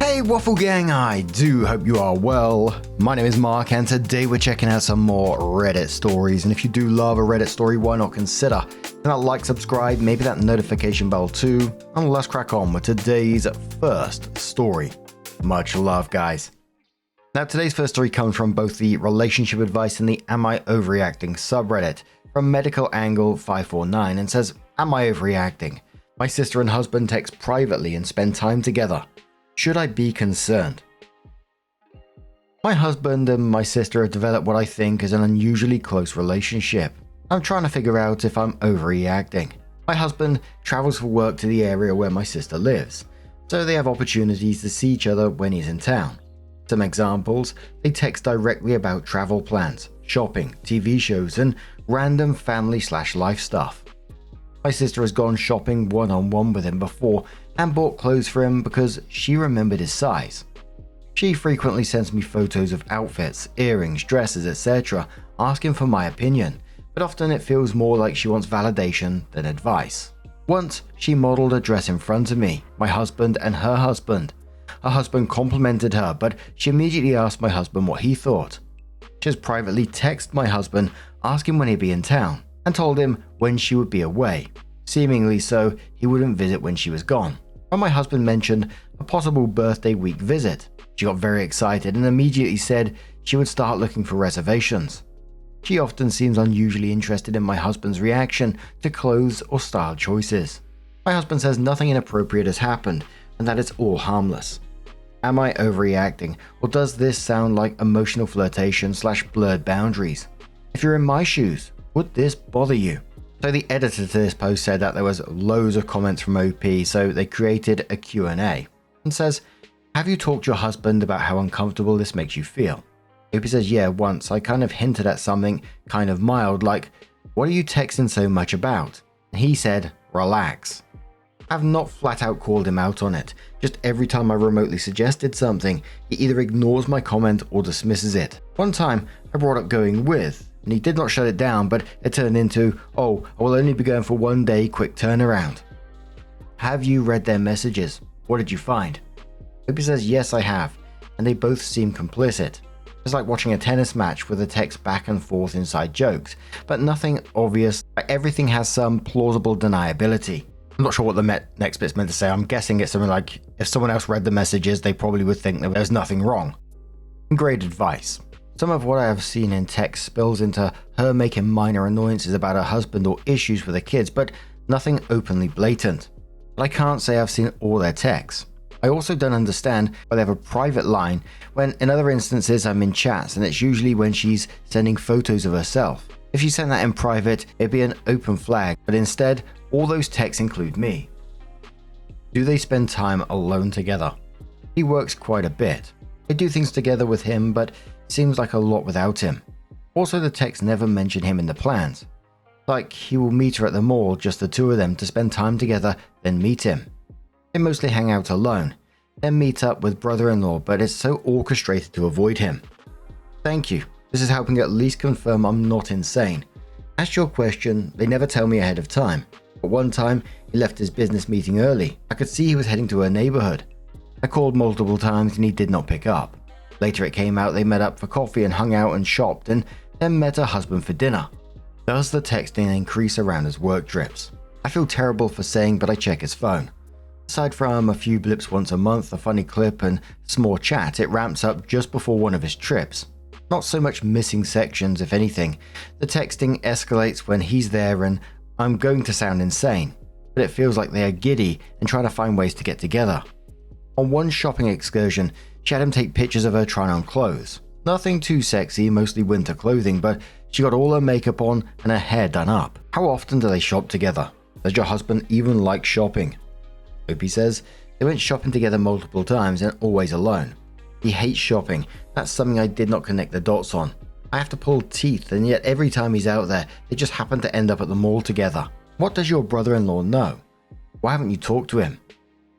Hey Waffle Gang, I do hope you are well. My name is Mark and today we're checking out some more Reddit stories, and if you do love a Reddit story, why not consider hitting that like, subscribe, maybe that notification bell too, and let's crack on with today's first story. Much love, guys. Now today's first story comes from both the relationship advice and the Am I Overreacting subreddit from Medical Angle 549 and says, Am I overreacting? My sister and husband text privately and spend time together. Should I be concerned? My husband and my sister have developed what I think is an unusually close relationship. I'm trying to figure out if I'm overreacting. My husband travels for work to the area where my sister lives, so they have opportunities to see each other when he's in town. Some examples, they text directly about travel plans, shopping, TV shows, and random family/life stuff. My sister has gone shopping one-on-one with him before and bought clothes for him because she remembered his size. She frequently sends me photos of outfits, earrings, dresses, etc., asking for my opinion, but often it feels more like she wants validation than advice. Once, she modeled a dress in front of me, my husband, and her husband. Her husband complimented her, but she immediately asked my husband what he thought. She has privately texted my husband asking when he'd be in town, and told him when she would be away, seemingly so he wouldn't visit when she was gone. When my husband mentioned a possible birthday week visit, she got very excited and immediately said she would start looking for reservations. She often seems unusually interested in my husband's reaction to clothes or style choices. My husband says nothing inappropriate has happened and that it's all harmless. Am I overreacting, or does this sound like emotional flirtation/blurred boundaries? If you're in my shoes, would this bother you? So the editor to this post said that there was loads of comments from OP, so they created a Q&A and says, have you talked to your husband about how uncomfortable this makes you feel? OP says, yeah, once. I kind of hinted at something kind of mild, like, what are you texting so much about? And he said, relax. I've not flat out called him out on it, just every time I remotely suggested something, he either ignores my comment or dismisses it. One time, I brought up going with, and he did not shut it down, but it turned into, oh, I will only be going for one day, quick turnaround. Have you read their messages? What did you find? Opie says, yes, I have, and they both seem complicit. It's like watching a tennis match with a text back and forth inside jokes, but nothing obvious, like everything has some plausible deniability. I'm not sure what the next bit's meant to say. I'm guessing it's something like, if someone else read the messages, they probably would think that there's nothing wrong. Great advice. Some of what I have seen in text spills into her making minor annoyances about her husband or issues with her kids, but nothing openly blatant. But I can't say I've seen all their texts. I also don't understand why they have a private line when in other instances I'm in chats and it's usually when she's sending photos of herself. If she sent that in private, it'd be an open flag, but instead, all those texts include me. Do they spend time alone together? He works quite a bit. I do things together with him, but seems like a lot without him. Also, the texts never mention him in the plans. Like he will meet her at the mall, just the two of them, to spend time together, then meet him. They mostly hang out alone, then meet up with brother-in-law, but it's so orchestrated to avoid him. Thank you. This is helping at least confirm I'm not insane. Asked your question, they never tell me ahead of time. But one time, he left his business meeting early. I could see he was heading to a neighborhood. I called multiple times and he did not pick up. Later it came out they met up for coffee and hung out and shopped and then met her husband for dinner. Does the texting increase around his work trips? I feel terrible for saying, but I check his phone. Aside from a few blips once a month, a funny clip and small chat, it ramps up just before one of his trips. Not so much missing sections, if anything. The texting escalates when he's there and I'm going to sound insane, but it feels like they are giddy and trying to find ways to get together. On one shopping excursion, she had him take pictures of her trying on clothes. Nothing too sexy, mostly winter clothing, but she got all her makeup on and her hair done up. How often do they shop together? Does your husband even like shopping? Opie says they went shopping together multiple times and always alone. He hates shopping. That's something I did not connect the dots on. I have to pull teeth, and yet every time he's out there, they just happen to end up at the mall together. What does your brother-in-law know? Why haven't you talked to him?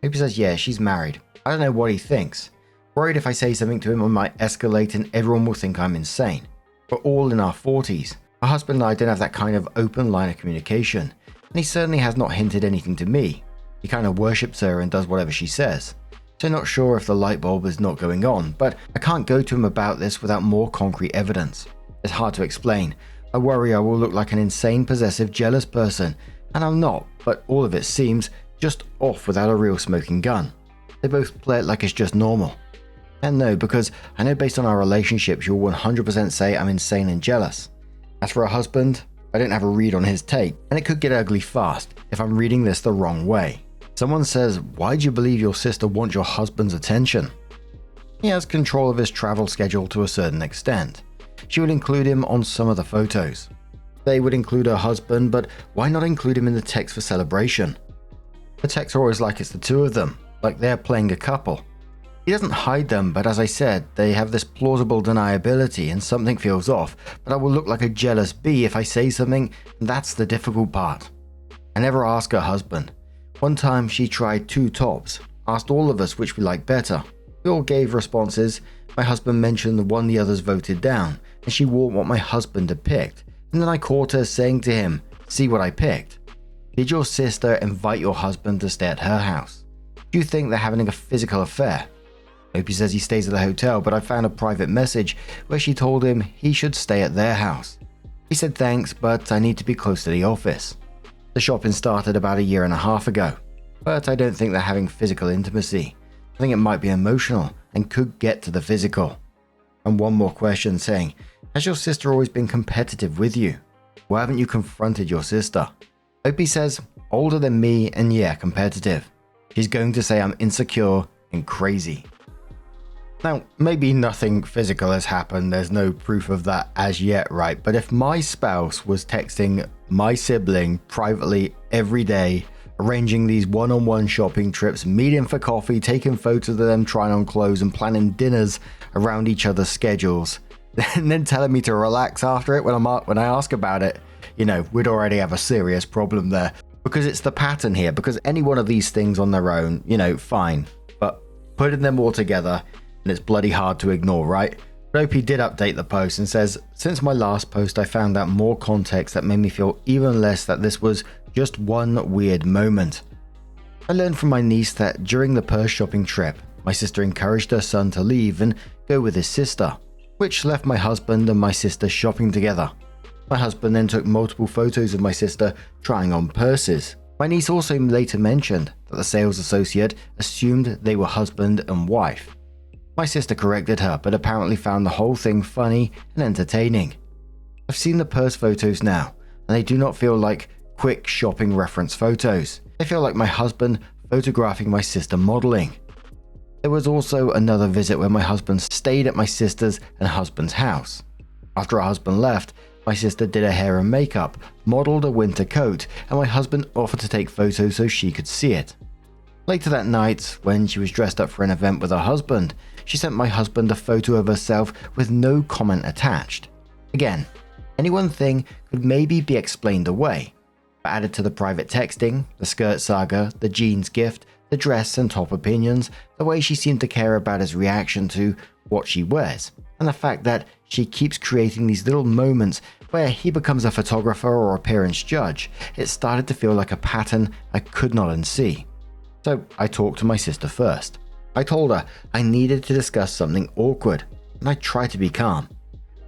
Opie says, yeah, she's married. I don't know what he thinks. Worried if I say something to him I might escalate and everyone will think I'm insane. We're all in our 40s. My husband and I don't have that kind of open line of communication, and he certainly has not hinted anything to me. He kind of worships her and does whatever she says. So not sure if the light bulb is not going on, but I can't go to him about this without more concrete evidence. It's hard to explain. I worry I will look like an insane, possessive, jealous person, and I'm not, but all of it seems just off without a real smoking gun. They both play it like it's just normal. And no, because I know based on our relationships you'll 100% say I'm insane and jealous. As for a husband, I don't have a read on his take, and it could get ugly fast if I'm reading this the wrong way. Someone says, why do you believe your sister wants your husband's attention? He has control of his travel schedule to a certain extent. She would include him on some of the photos. They would include her husband, but why not include him in the text for celebration? The texts are always like it's the two of them, like they're playing a couple. He doesn't hide them, but as I said, they have this plausible deniability and something feels off, but I will look like a jealous bee if I say something, and that's the difficult part. I never ask her husband. One time she tried 2 tops, asked all of us which we liked better. We all gave responses. My husband mentioned the one the others voted down, and she wore what my husband had picked, and then I caught her saying to him, see what I picked. Did your sister invite your husband to stay at her house? Do you think they're having a physical affair? Opie says he stays at the hotel, but I found a private message where she told him he should stay at their house. He said thanks, but I need to be close to the office. The shopping started about 1.5 years ago, but I don't think they're having physical intimacy. I think it might be emotional and could get to the physical. And one more question saying, has your sister always been competitive with you? Why haven't you confronted your sister? Opie says, older than me and yeah, competitive. She's going to say I'm insecure and crazy. Now, maybe nothing physical has happened, there's no proof of that as yet, right? But if my spouse was texting my sibling privately every day, arranging these one-on-one shopping trips, meeting for coffee, taking photos of them trying on clothes and planning dinners around each other's schedules, and then telling me to relax after it when I ask about it, we'd already have a serious problem there. Because it's the pattern here, because any one of these things on their own, fine. But putting them all together, and it's bloody hard to ignore, right? Opie did update the post and says, since my last post I found out more context that made me feel even less that this was just one weird moment. I learned from my niece that during the purse shopping trip, my sister encouraged her son to leave and go with his sister, which left my husband and my sister shopping together. My husband then took multiple photos of my sister trying on purses. My niece also later mentioned that the sales associate assumed they were husband and wife. My sister corrected her, but apparently found the whole thing funny and entertaining. I've seen the purse photos now, and they do not feel like quick shopping reference photos. They feel like my husband photographing my sister modeling. There was also another visit where my husband stayed at my sister's and husband's house. After her husband left, my sister did her hair and makeup, modeled a winter coat, and my husband offered to take photos so she could see it. Later that night, when she was dressed up for an event with her husband, she sent my husband a photo of herself with no comment attached. Again, any one thing could maybe be explained away, but added to the private texting, the skirt saga, the jeans gift, the dress and top opinions, the way she seemed to care about his reaction to what she wears, and the fact that she keeps creating these little moments where he becomes a photographer or appearance judge, it started to feel like a pattern I could not unsee. So I talked to my sister first. I told her I needed to discuss something awkward, and I tried to be calm.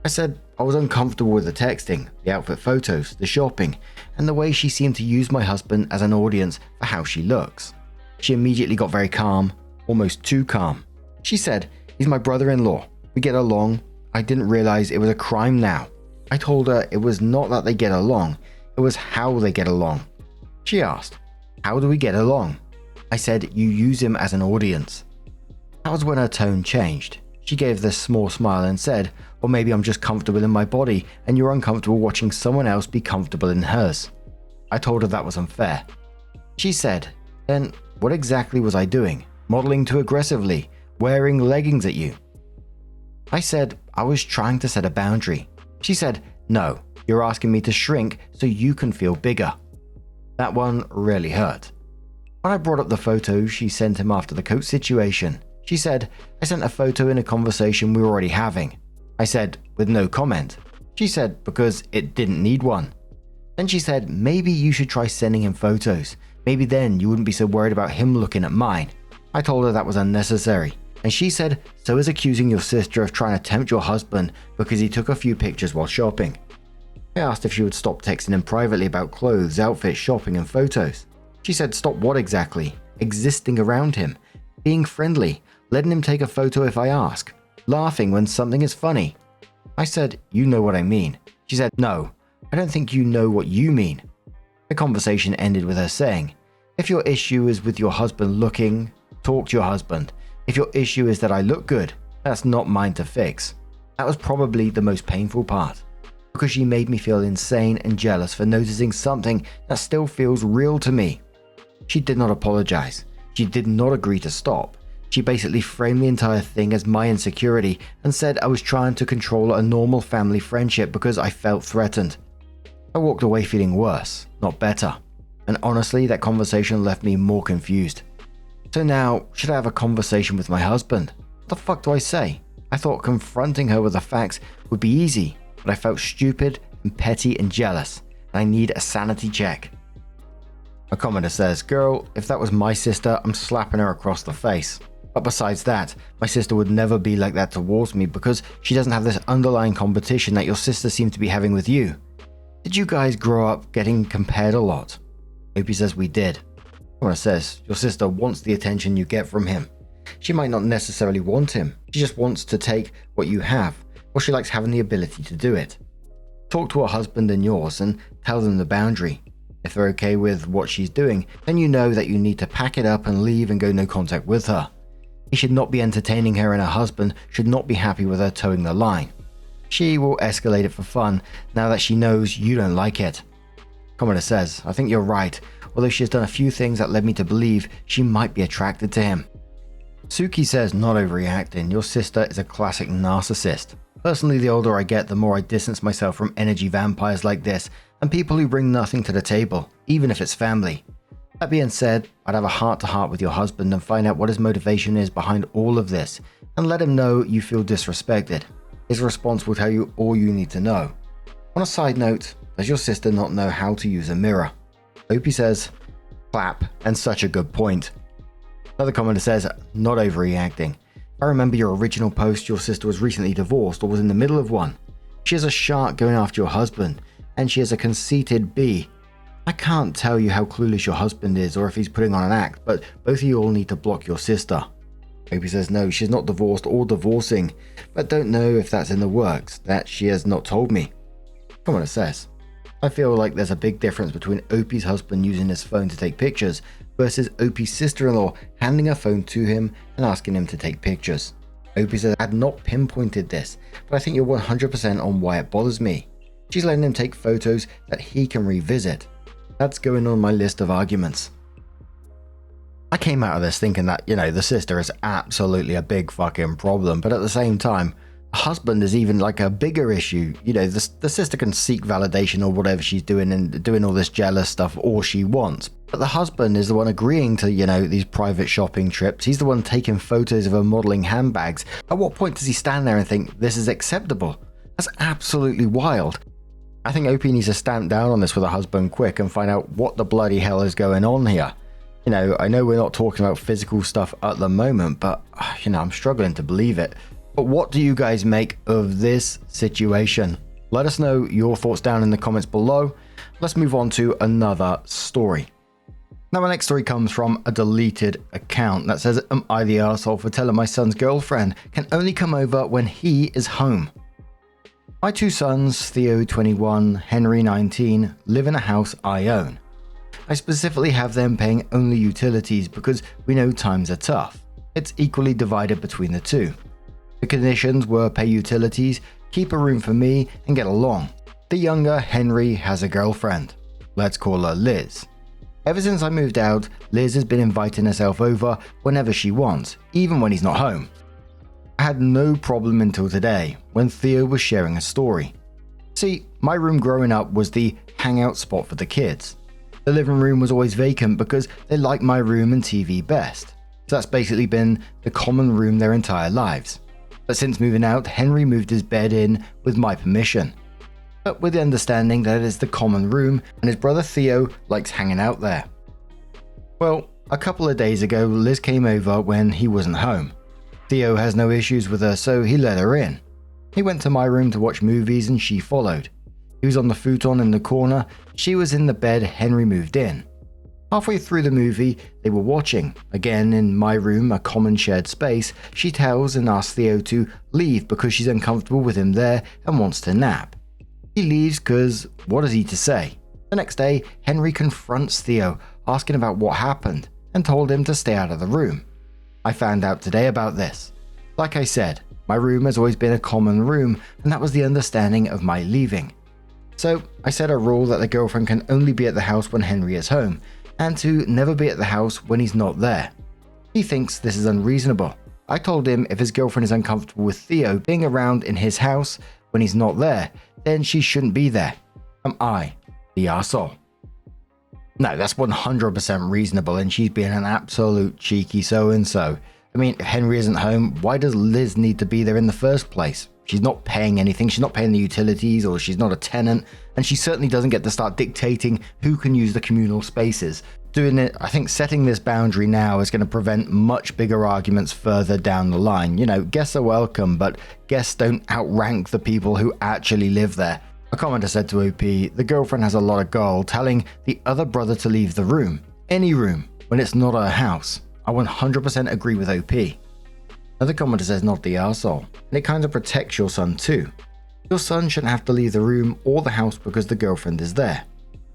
I said I was uncomfortable with the texting, the outfit photos, the shopping, and the way she seemed to use my husband as an audience for how she looks. She immediately got very calm, almost too calm. She said, he's my brother-in-law. We get along. I didn't realize it was a crime now. I told her it was not that they get along, it was how they get along. She asked, how do we get along? I said, you use him as an audience. That was when her tone changed. She gave this small smile and said, or maybe I'm just comfortable in my body and you're uncomfortable watching someone else be comfortable in hers. I told her that was unfair. She said, then what exactly was I doing? Modeling too aggressively, wearing leggings at you? I said, I was trying to set a boundary. She said, no, you're asking me to shrink so you can feel bigger. That one really hurt. When I brought up the photos she sent him after the coat situation, she said, I sent a photo in a conversation we were already having. I said, with no comment. She said, because it didn't need one. Then she said, maybe you should try sending him photos. Maybe then you wouldn't be so worried about him looking at mine. I told her that was unnecessary, and she said so is accusing your sister of trying to tempt your husband because he took a few pictures while shopping. I asked if she would stop texting him privately about clothes, outfits, shopping and photos. She said stop what exactly? Existing around him, being friendly, letting him take a photo if I ask, laughing when something is funny. I said, you know what I mean. She said, no, I don't think you know what you mean. The conversation ended with her saying, if your issue is with your husband looking, talk to your husband. If your issue is that I look good, that's not mine to fix. That was probably the most painful part, because she made me feel insane and jealous for noticing something that still feels real to me. She did not apologize. She did not agree to stop. She basically framed the entire thing as my insecurity and said I was trying to control a normal family friendship because I felt threatened. I walked away feeling worse, not better. And honestly, that conversation left me more confused. So now, should I have a conversation with my husband? What the fuck do I say? I thought confronting her with the facts would be easy, but I felt stupid and petty and jealous, and I need a sanity check. A commenter says, girl, if that was my sister, I'm slapping her across the face. But besides that, my sister would never be like that towards me because she doesn't have this underlying competition that your sister seemed to be having with you. Did you guys grow up getting compared a lot? Opie says we did. Connor says, your sister wants the attention you get from him. She might not necessarily want him. She just wants to take what you have, or she likes having the ability to do it. Talk to her husband and yours and tell them the boundary. If they're okay with what she's doing, then you know that you need to pack it up and leave and go no contact with her. He should not be entertaining her and her husband should not be happy with her towing the line. She will escalate it for fun now that she knows you don't like it. Commenter says, I think you're right, although she has done a few things that led me to believe she might be attracted to him. Suki says, not overreacting, your sister is a classic narcissist. Personally, the older I get, the more I distance myself from energy vampires like this and people who bring nothing to the table, even if it's family. That being said, I'd have a heart-to-heart with your husband and find out what his motivation is behind all of this and let him know you feel disrespected. His response will tell you all you need to know. On a side note, does your sister not know how to use a mirror? Opie says, clap, and such a good point. Another commenter says, not overreacting. I remember your original post, your sister was recently divorced or was in the middle of one. She is a shark going after your husband, and she is a conceited bee. I can't tell you how clueless your husband is or if he's putting on an act, but both of you all need to block your sister. Opie says no, she's not divorced or divorcing, but don't know if that's in the works, that she has not told me. Commenter says, I feel like there's a big difference between Opie's husband using his phone to take pictures versus Opie's sister-in-law handing her phone to him and asking him to take pictures. Opie says, I had not pinpointed this, but I think you're 100% on why it bothers me. She's letting him take photos that he can revisit. That's going on my list of arguments. I came out of this thinking that, the sister is absolutely a big fucking problem, but at the same time, the husband is even like a bigger issue. The sister can seek validation or whatever she's doing and doing all this jealous stuff all she wants. But the husband is the one agreeing to, these private shopping trips. He's the one taking photos of her modeling handbags. At what point does he stand there and think this is acceptable? That's absolutely wild. I think Opie needs to stamp down on this with her husband quick and find out what the bloody hell is going on here. I know we're not talking about physical stuff at the moment, but, I'm struggling to believe it. But what do you guys make of this situation? Let us know your thoughts down in the comments below. Let's move on to another story. Now, my next story comes from a deleted account that says, am I the arsehole for telling my son's girlfriend can only come over when he is home? My two sons, Theo 21, Henry 19, live in a house I own. I specifically have them paying only utilities because we know times are tough. It's equally divided between the two. The conditions were pay utilities, keep a room for me, and get along. The younger Henry has a girlfriend. Let's call her Liz. Ever since I moved out, Liz has been inviting herself over whenever she wants, even when he's not home. I had no problem until today, when Theo was sharing a story. See, my room growing up was the hangout spot for the kids. The living room was always vacant because they liked my room and TV best. So that's basically been the common room their entire lives. But since moving out, Henry moved his bed in with my permission. But with the understanding that it is the common room and his brother Theo likes hanging out there. Well, A couple of days ago, Liz came over when he wasn't home. Theo has no issues with her, so he let her in. He went to my room to watch movies and she followed. He was on the futon in the corner, she was in the bed, Henry moved in. Halfway through the movie, they were watching. Again, in my room, a common shared space, she tells and asks Theo to leave because she's uncomfortable with him there and wants to nap. He leaves because what is he to say? The next day, Henry confronts Theo, asking about what happened, and told him to stay out of the room. I found out today about this. Like I said, my room has always been a common room, and that was the understanding of my leaving. So I set a rule that the girlfriend can only be at the house when Henry is home, and to never be at the house when he's not there. He thinks this is unreasonable. I told him if his girlfriend is uncomfortable with Theo being around in his house when he's not there, then she shouldn't be there. Am I the arsehole? No, that's 100% reasonable, and she's being an absolute cheeky so-and-so. I mean, if Henry isn't home, why does Liz need to be there in the first place? She's not paying anything, she's not paying the utilities, or she's not a tenant, and she certainly doesn't get to start dictating who can use the communal spaces. Doing it, I think setting this boundary now is going to prevent much bigger arguments further down the line. You know, guests are welcome, but guests don't outrank the people who actually live there. A commenter said to OP, the girlfriend has a lot of gall telling the other brother to leave the room, any room, when it's not her house. I 100% agree with OP. Another commenter says not the arsehole, and it kind of protects your son too. Your son shouldn't have to leave the room or the house because the girlfriend is there.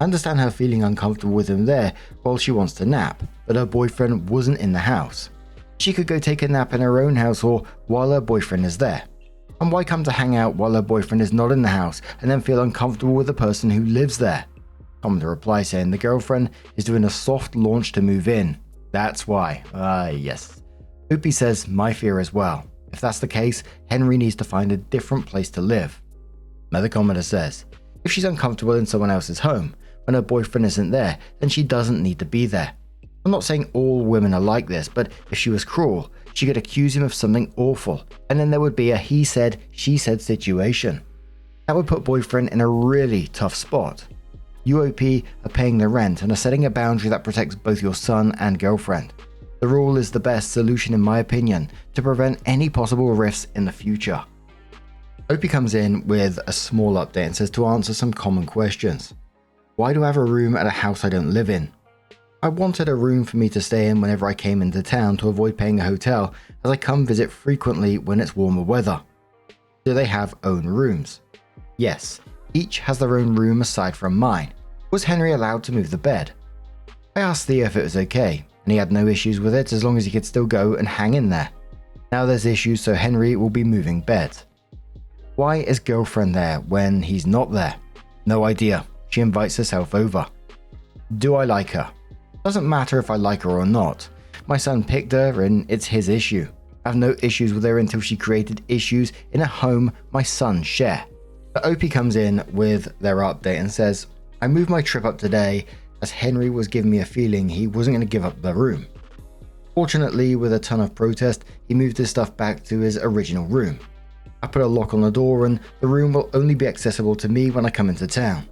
I understand her feeling uncomfortable with him there while she wants to nap, but her boyfriend wasn't in the house. She could go take a nap in her own house or while her boyfriend is there. And why come to hang out while her boyfriend is not in the house and then feel uncomfortable with the person who lives there? Commenter replies saying the girlfriend is doing a soft launch to move in. That's why. Yes. Opie says my fear as well. If that's the case, Henry needs to find a different place to live. Another commenter says, if she's uncomfortable in someone else's home, when her boyfriend isn't there, then she doesn't need to be there. I'm not saying all women are like this, but if she was cruel, she could accuse him of something awful, and then there would be a he said, she said situation. That would put boyfriend in a really tough spot. UOP are paying the rent and are setting a boundary that protects both your son and girlfriend. The rule is the best solution in my opinion to prevent any possible rifts in the future. Opie comes in with a small update and says to answer some common questions. Why do I have a room at a house I don't live in? I wanted a room for me to stay in whenever I came into town to avoid paying a hotel, as I come visit frequently when it's warmer weather. Do they have own rooms? Yes, each has their own room aside from mine. Was Henry allowed to move the bed? I asked Theo if it was okay, and he had no issues with it as long as he could still go and hang in there. Now there's issues, so Henry will be moving beds. Why is girlfriend there when he's not there? No idea. She invites herself over. Do I like her? Doesn't matter if I like her or not. My son picked her and it's his issue. I have no issues with her until she created issues in a home my sons share. But OP comes in with their update and says, I moved my trip up today as Henry was giving me a feeling he wasn't going to give up the room. Fortunately, with a ton of protest, he moved his stuff back to his original room. I put a lock on the door and the room will only be accessible to me when I come into town.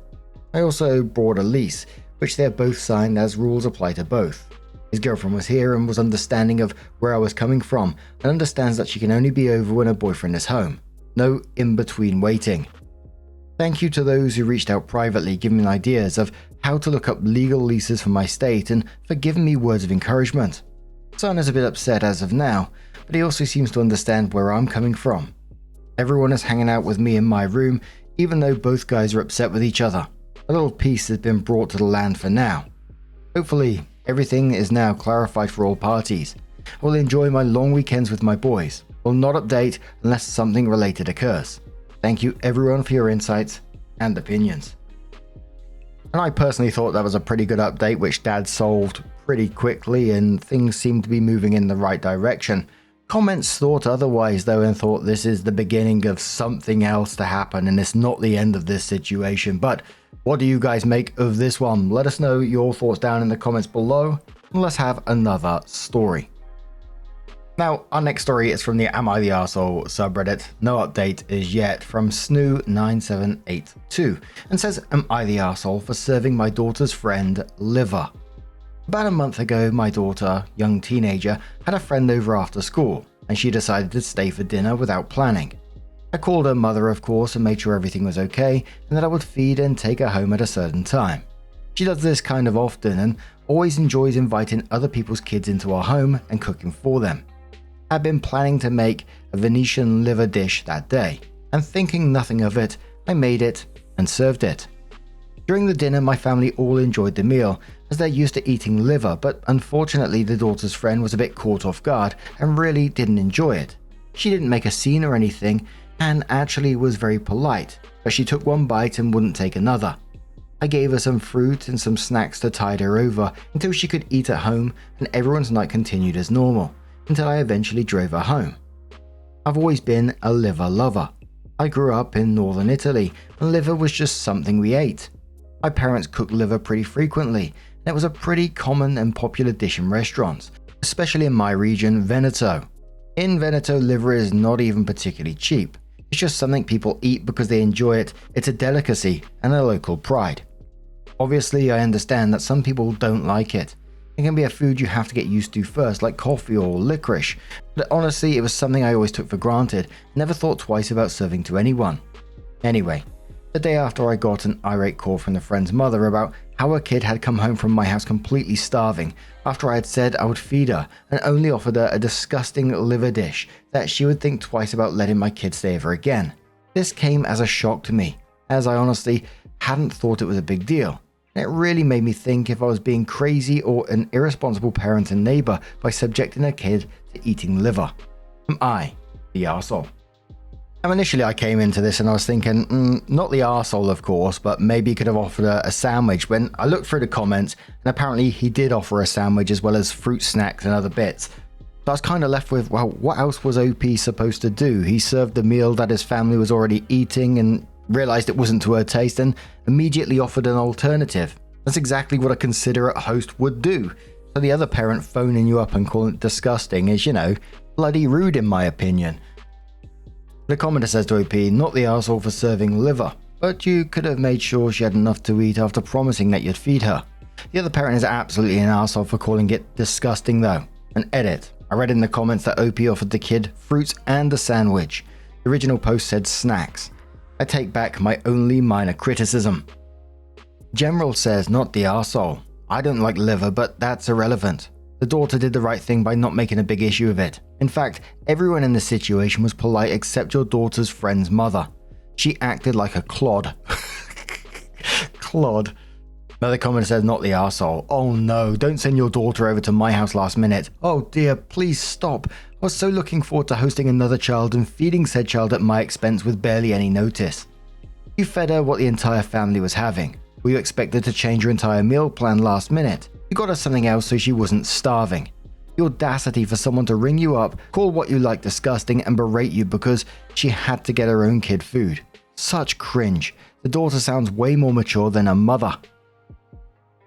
I also brought a lease, which they have both signed as rules apply to both. His girlfriend was here and was understanding of where I was coming from and understands that she can only be over when her boyfriend is home. No in-between waiting. Thank you to those who reached out privately giving me ideas of how to look up legal leases for my state and for giving me words of encouragement. Son is a bit upset as of now, but he also seems to understand where I'm coming from. Everyone is hanging out with me in my room, even though both guys are upset with each other. A little peace has been brought to the land for now. Hopefully, everything is now clarified for all parties. I will enjoy my long weekends with my boys. Will not update unless something related occurs. Thank you everyone for your insights and opinions. And I personally thought that was a pretty good update which Dad solved pretty quickly and things seem to be moving in the right direction. Comments thought otherwise though and thought this is the beginning of something else to happen and it's not the end of this situation. But what do you guys make of this one? Let us know your thoughts down in the comments below and let's have another story. Now, our next story is from the Am I the Arsehole subreddit. No update is yet from Snoo9782 and says, Am I the arsehole for serving my daughter's friend liver? About a month ago, my daughter, young teenager, had a friend over after school, and she decided to stay for dinner without planning. I called her mother, of course, and made sure everything was okay and that I would feed and take her home at a certain time. She does this kind of often and always enjoys inviting other people's kids into our home and cooking for them. I'd been planning to make a Venetian liver dish that day, and thinking nothing of it, I made it and served it. During the dinner, my family all enjoyed the meal, as they're used to eating liver, but unfortunately the daughter's friend was a bit caught off guard and really didn't enjoy it. She didn't make a scene or anything, and actually was very polite, but she took one bite and wouldn't take another. I gave her some fruit and some snacks to tide her over until she could eat at home, and everyone's night continued as normal, until I eventually drove her home. I've always been a liver lover. I grew up in northern Italy, and liver was just something we ate. My parents cooked liver pretty frequently, and it was a pretty common and popular dish in restaurants, especially in my region, Veneto. In Veneto, liver is not even particularly cheap. It's just something people eat because they enjoy it. It's a delicacy and a local pride. Obviously, I understand that some people don't like it. It can be a food you have to get used to first, like coffee or licorice. But honestly, it was something I always took for granted, never thought twice about serving to anyone. Anyway, the day after, I got an irate call from the friend's mother about how her kid had come home from my house completely starving after I had said I would feed her and only offered her a disgusting liver dish that she would think twice about letting my kid stay over again. This came as a shock to me, as I honestly hadn't thought it was a big deal. And it really made me think if I was being crazy or an irresponsible parent and neighbor by subjecting a kid to eating liver. Am I the arsehole? Initially I came into this and I was thinking, not the arsehole of course, but maybe he could have offered a sandwich. When I looked through the comments, and apparently he did offer a sandwich as well as fruit snacks and other bits. So I was kind of left with, well, what else was OP supposed to do? He served the meal that his family was already eating and realized it wasn't to her taste and immediately offered an alternative. That's exactly what a considerate host would do. So the other parent phoning you up and calling it disgusting is, bloody rude in my opinion. The commenter says to OP, not the arsehole for serving liver, but you could have made sure she had enough to eat after promising that you'd feed her. The other parent is absolutely an arsehole for calling it disgusting though. An edit. I read in the comments that OP offered the kid fruits and a sandwich. The original post said snacks. I take back my only minor criticism. General says not the arsehole. I don't like liver, but that's irrelevant. The daughter did the right thing by not making a big issue of it. In fact, everyone in the situation was polite except your daughter's friend's mother. She acted like a clod. Clod. Another commenter says not the arsehole. Oh no, don't send your daughter over to my house last minute. Oh dear, please stop. I was so looking forward to hosting another child and feeding said child at my expense with barely any notice. You fed her what the entire family was having. Were you expected to change your entire meal plan last minute? You got her something else so she wasn't starving. The audacity for someone to ring you up, call what you like disgusting, and berate you because she had to get her own kid food. Such cringe. The daughter sounds way more mature than her mother.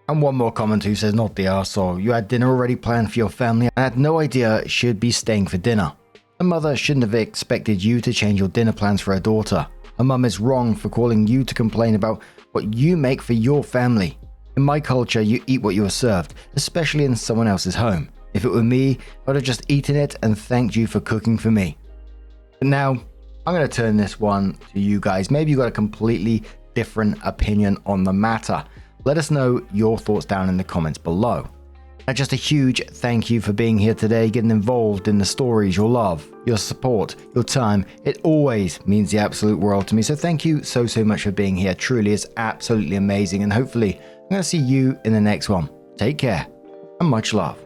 And one more comment who says not the arsehole. You had dinner already planned for your family and had no idea she'd be staying for dinner. A mother shouldn't have expected you to change your dinner plans for her daughter. A mum is wrong for calling you to complain about what you make for your family. In my culture, you eat what you are served, especially in someone else's home. If it were me, I would have just eaten it and thanked you for cooking for me. But now, I'm going to turn this one to you guys. Maybe you got a completely different opinion on the matter. Let us know your thoughts down in the comments below. And just a huge thank you for being here today, getting involved in the stories, your love, your support, your time. It always means the absolute world to me. So thank you so much for being here. Truly is absolutely amazing. And hopefully I'm going to see you in the next one. Take care and much love.